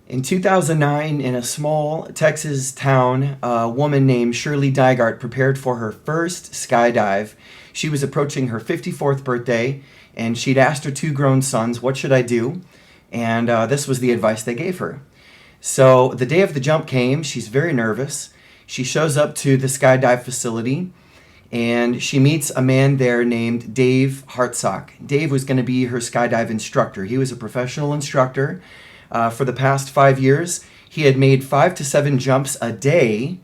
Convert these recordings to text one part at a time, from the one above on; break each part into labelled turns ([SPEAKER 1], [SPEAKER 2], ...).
[SPEAKER 1] In 2009, in a small Texas town, a woman named Shirley Dygart prepared for her first skydive. She was approaching her 54th birthday, and she'd asked her two grown sons, "What should I do?" And this was the advice they gave her. So the day of the jump came. She's very nervous. She shows up to the skydive facility, and she meets a man there named Dave Hartsock. Dave was going to be her skydive instructor. He was a professional instructor. For the past 5 years, he had made 5 to 7 jumps a day.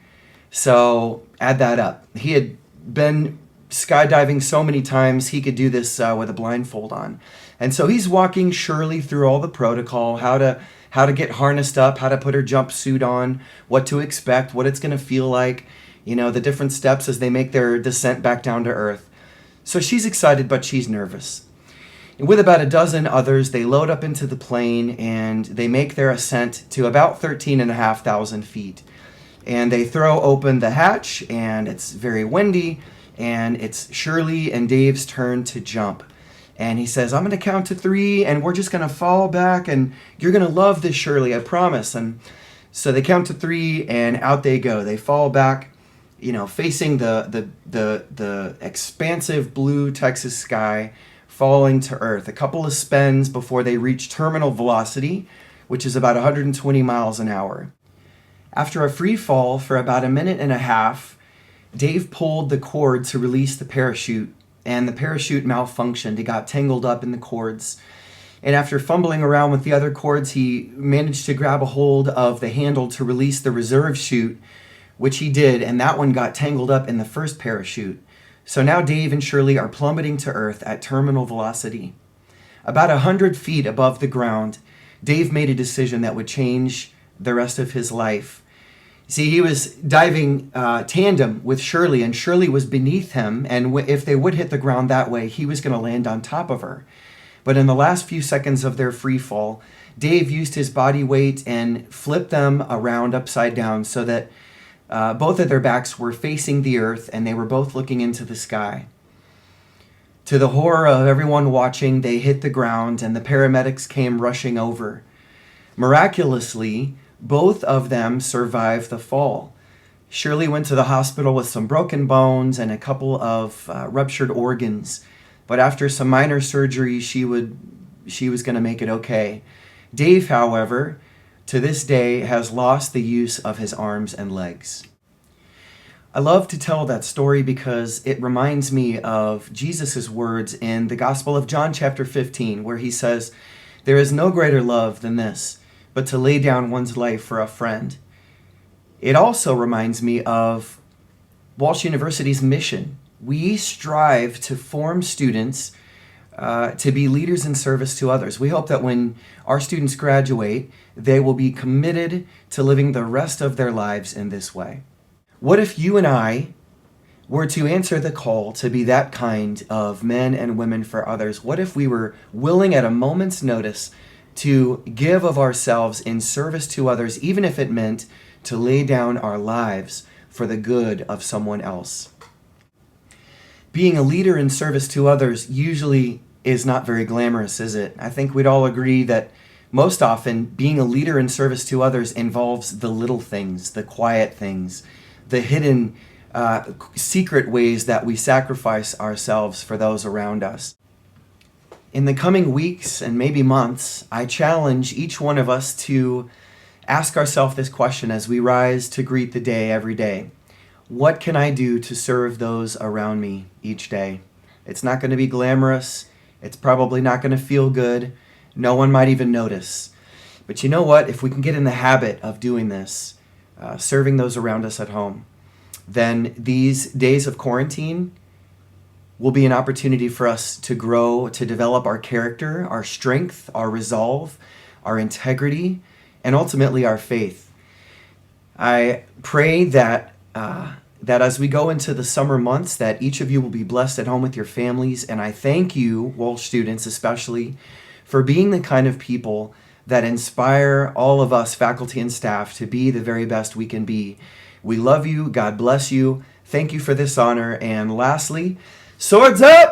[SPEAKER 1] So add that up. He had been skydiving so many times he could do this with a blindfold on. And so he's walking Shirley through all the protocol, how to get harnessed up, how to put her jumpsuit on, what to expect, what it's going to feel like, the different steps as they make their descent back down to earth. So she's excited, but she's nervous. And with about a dozen others, they load up into the plane and they make their ascent to about 13,500 feet. And they throw open the hatch, and it's very windy, and it's Shirley and Dave's turn to jump. And he says, "I'm going to count to 3, and we're just going to fall back, and you're going to love this, Shirley, I promise." And so they count to 3, and out they go. They fall back, facing the expansive blue Texas sky, falling to earth. A couple of spins before they reach terminal velocity, which is about 120 miles an hour. After a free fall for about a minute and a half, Dave pulled the cord to release the parachute, and the parachute malfunctioned. It got tangled up in the cords. And after fumbling around with the other cords, he managed to grab a hold of the handle to release the reserve chute, which he did, and that one got tangled up in the first parachute. So now Dave and Shirley are plummeting to earth at terminal velocity. About 100 feet above the ground, Dave made a decision that would change the rest of his life. See, he was diving tandem with Shirley, and Shirley was beneath him, and if they would hit the ground that way, he was going to land on top of her. But in the last few seconds of their free fall, Dave used his body weight and flipped them around upside down so that both of their backs were facing the earth, and they were both looking into the sky. To the horror of everyone watching, they hit the ground, and the paramedics came rushing over. Miraculously, both of them survived the fall. Shirley went to the hospital with some broken bones and a couple of ruptured organs, but after some minor surgery, she was going to make it okay. Dave, however, to this day, has lost the use of his arms and legs. I love to tell that story because it reminds me of Jesus' words in the Gospel of John chapter 15, where he says, "There is no greater love than this, but to lay down one's life for a friend." It also reminds me of Walsh University's mission. We strive to form students to be leaders in service to others. We hope that when our students graduate, they will be committed to living the rest of their lives in this way. What if you and I were to answer the call to be that kind of men and women for others? What if we were willing at a moment's notice to give of ourselves in service to others, even if it meant to lay down our lives for the good of someone else? Being a leader in service to others usually is not very glamorous, is it? I think we'd all agree that most often being a leader in service to others involves the little things, the quiet things, the hidden secret ways that we sacrifice ourselves for those around us. In the coming weeks and maybe months, I challenge each one of us to ask ourselves this question as we rise to greet the day every day. What can I do to serve those around me each day? It's not going to be glamorous. It's probably not going to feel good. No one might even notice. But you know what? If we can get in the habit of doing this, serving those around us at home, then these days of quarantine will be an opportunity for us to grow, to develop our character, our strength, our resolve, our integrity, and ultimately our faith. I pray that as we go into the summer months, that each of you will be blessed at home with your families. And I thank you, Walsh students especially, for being the kind of people that inspire all of us, faculty and staff, to be the very best we can be. We love you. God bless you. Thank you for this honor. And lastly, swords up!